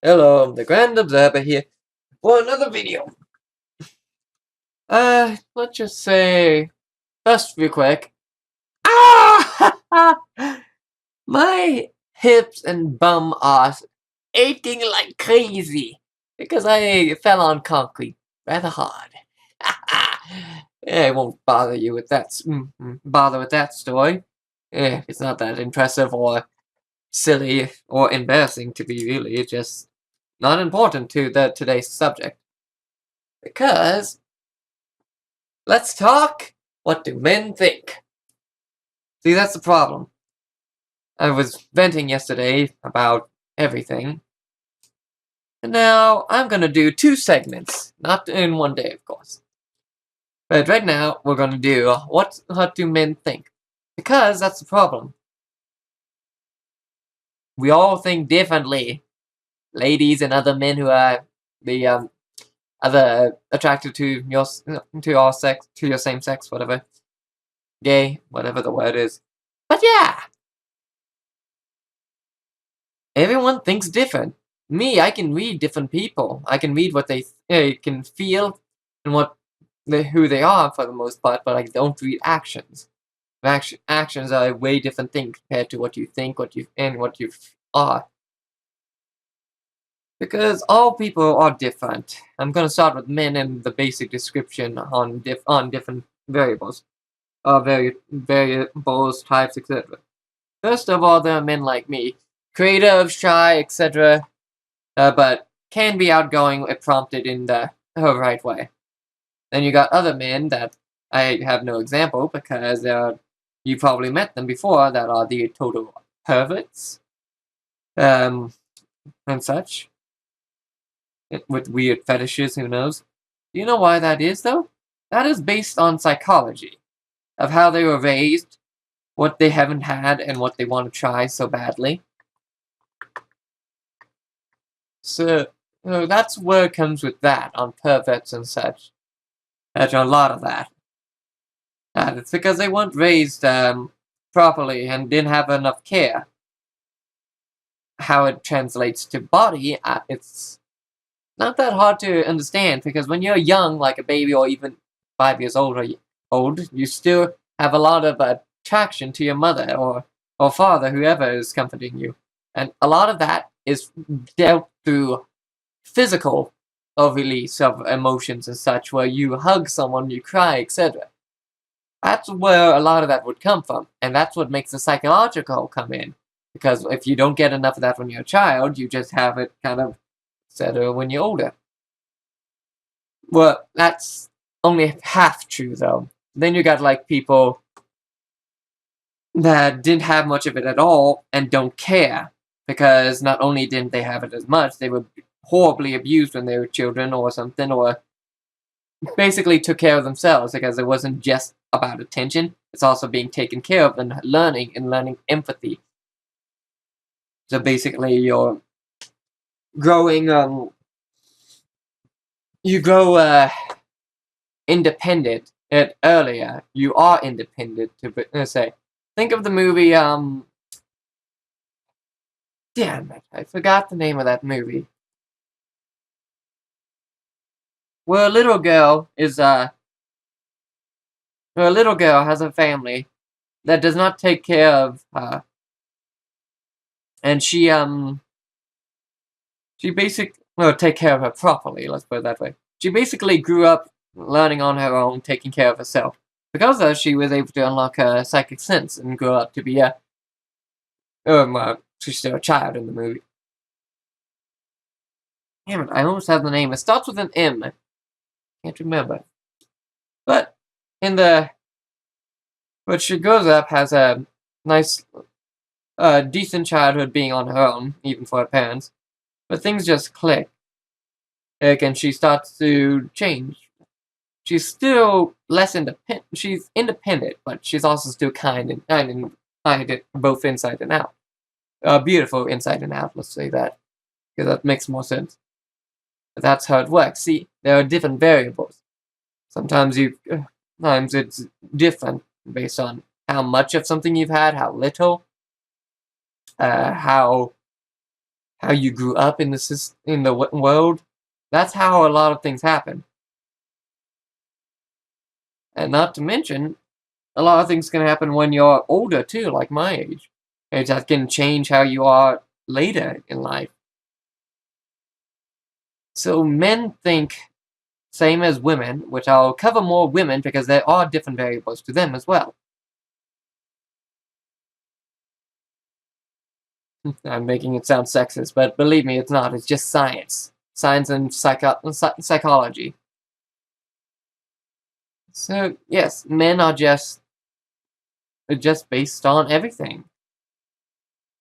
Hello, I'm the Grand Observer here for another video. Let's just say, first real quick. Ah! My hips and bum are aching like crazy because I fell on concrete rather hard. Yeah, I won't bother you with that. Bother with that story. Yeah, it's not that impressive or silly or embarrassing to be really. It's just not important to today's subject. Because let's talk. What do men think? See, that's the problem. I was venting yesterday about everything. And now I'm gonna do two segments. Not in one day, of course. But right now, we're gonna do what do men think? Because that's the problem. We all think differently. Ladies and other men who are the other attracted to your sex, to your same sex, whatever. Gay, whatever the word is. But yeah, everyone thinks different. Me, I can read different people. I can read what they can feel and who they are for the most part, but I don't read actions. Actions are a way different thing compared to what you think, what you are. Because all people are different. I'm gonna start with men and the basic description on different variables, variables, types, etc. First of all, there are men like me, creative, shy, etc., but can be outgoing if prompted in the right way. Then you got other men that I have no example because you probably met them before, that are the total perverts, and such, with weird fetishes, who knows. Do you know why that is, though? That is based on psychology, of how they were raised, what they haven't had, and what they want to try so badly. So that's where it comes with that, on perverts and such. There's a lot of that. And it's because they weren't raised properly and didn't have enough care. How it translates to body, it's not that hard to understand, because when you're young, like a baby or even 5 years old, you still have a lot of attraction to your mother or father, whoever is comforting you. And a lot of that is dealt through physical release of emotions and such, where you hug someone, you cry, etc. That's where a lot of that would come from, and that's what makes the psychological come in. Because if you don't get enough of that when you're a child, you just have it kind of settle when you're older. Well, that's only half true, though. Then you got like people that didn't have much of it at all and don't care, because not only didn't they have it as much, they were horribly abused when they were children or something, or basically took care of themselves, because it wasn't just about attention, it's also being taken care of and learning empathy. So basically you're growing, you grow independent earlier. You are independent, to say. Think of the movie, damn it, I forgot the name of that movie. Where a little girl has a family that does not take care of her. And she basically, well, take care of her properly, let's put it that way. She basically grew up learning on her own, taking care of herself. Because of that, she was able to unlock her psychic sense and grow up to be she's still a child in the movie. Damn it, I almost have the name. It starts with an M. Can't remember. But but she grows up, has a nice, decent childhood being on her own, even for her parents. But things just click. And she starts to change. She's still less independent. She's independent, but she's also still kind, both inside and out. Beautiful inside and out, let's say that, because that makes more sense. But that's how it works. See, there are different variables. Sometimes it's different based on how much of something you've had, how little, how how you grew up in the world. That's how a lot of things happen. And not to mention, a lot of things can happen when you're older too, like my age. That can change how you are later in life. So men think same as women, which I'll cover more women because there are different variables to them as well. I'm making it sound sexist, but believe me, it's not. It's just science. Science and psychology. So, yes, men are just based on everything.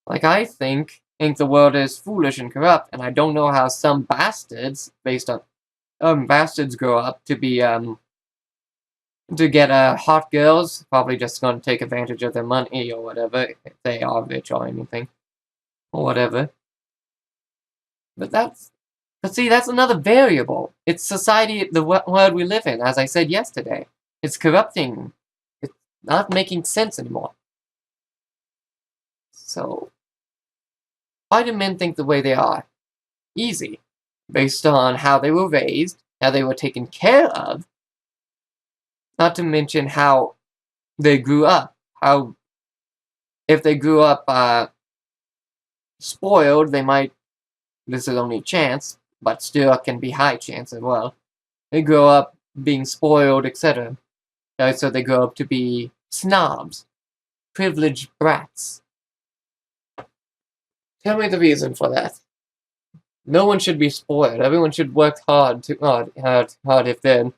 Like, I think the world is foolish and corrupt, and I don't know how some bastards, based on, bastards grow up to be, to get, hot girls, probably just gonna take advantage of their money or whatever, if they are rich or anything, or whatever. But see, that's another variable. It's society, the world we live in, as I said yesterday. It's corrupting. It's not making sense anymore. So, why do men think the way they are? Easy. Based on how they were raised, how they were taken care of, not to mention how they grew up. How, if they grew up spoiled, they might, this is only chance, but still can be high chance as well. They grow up being spoiled, etc. So they grow up to be snobs, privileged brats. Tell me the reason for that. No one should be spoiled. Everyone should work hard if they're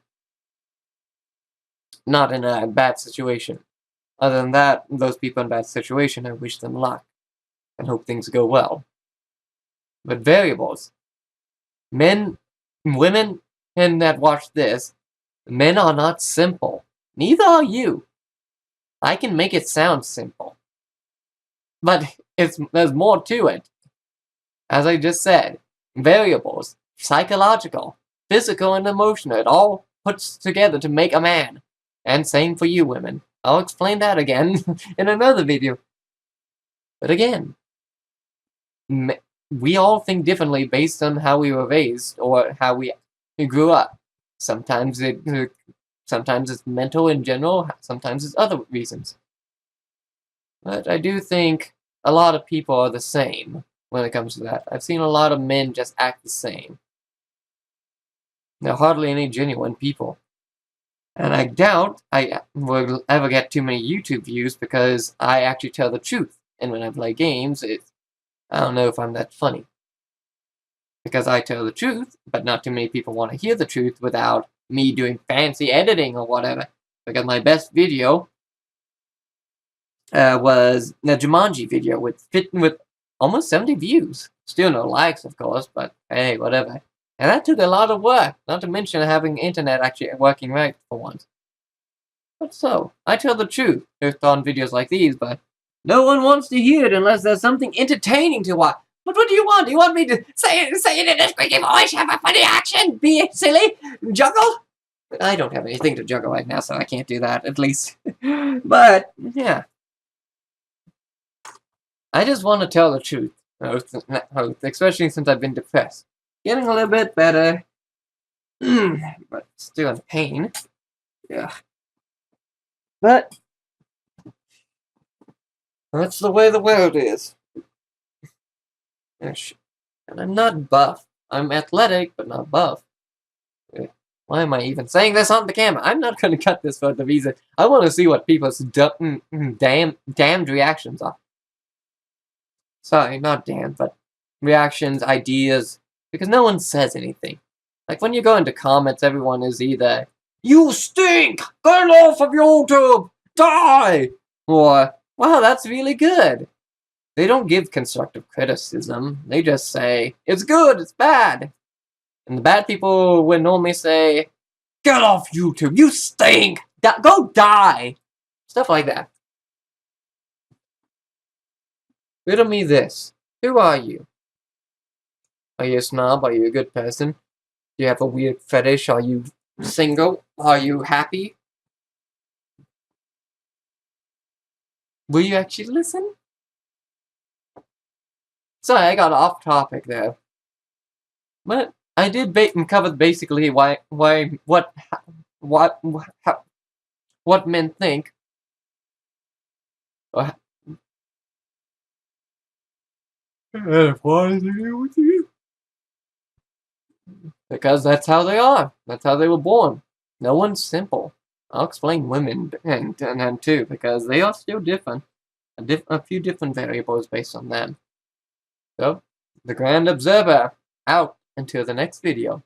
not in a bad situation. Other than that, those people in bad situation, I wish them luck and hope things go well. But variables. Men, women, and that watch this, men are not simple. Neither are you. I can make it sound simple. But there's more to it. As I just said, variables, psychological, physical, and emotional, it all puts together to make a man. And same for you women. I'll explain that again in another video. But again, we all think differently based on how we were raised or how we grew up. Sometimes it's mental in general, sometimes it's other reasons. But I do think a lot of people are the same when it comes to that. I've seen a lot of men just act the same. There are hardly any genuine people. And I doubt I will ever get too many YouTube views because I actually tell the truth. And when I play games, I don't know if I'm that funny. Because I tell the truth, but not too many people want to hear the truth without me doing fancy editing or whatever. Because my best video was the Jumanji video with almost 70 views. Still no likes, of course, but hey, whatever. And that took a lot of work, not to mention having internet actually working right for once. But so, I tell the truth on videos like these, but no one wants to hear it unless there's something entertaining to watch. But what do you want? Do you want me to say it in a squeaky voice, have a funny action, be silly, juggle? I don't have anything to juggle right now, so I can't do that, at least. But, yeah. I just want to tell the truth, especially since I've been depressed. Getting a little bit better, but still in pain. Yeah. But that's the way the world is. And I'm not buff. I'm athletic, but not buff. Why am I even saying this on the camera? I'm not going to cut this for the reason. I want to see what people's damned reactions are. Sorry, not damned, but reactions, ideas, because no one says anything. Like when you go into comments, everyone is either, "You stink! Get off of YouTube! Die!" Or, "Wow, that's really good." They don't give constructive criticism. They just say, "It's good, it's bad." And the bad people would normally say, "Get off YouTube, you stink! Go die!" Stuff like that. Riddle me this. Who are you? Are you a snob? Are you a good person? Do you have a weird fetish? Are you single? Are you happy? Will you actually listen? Sorry, I got off topic there. But I did cover basically what men think. Why is it with you? Because that's how they are. That's how they were born. No one's simple. I'll explain women and too, because they are still different. A few different variables based on them. So, the Grand Observer, out until the next video.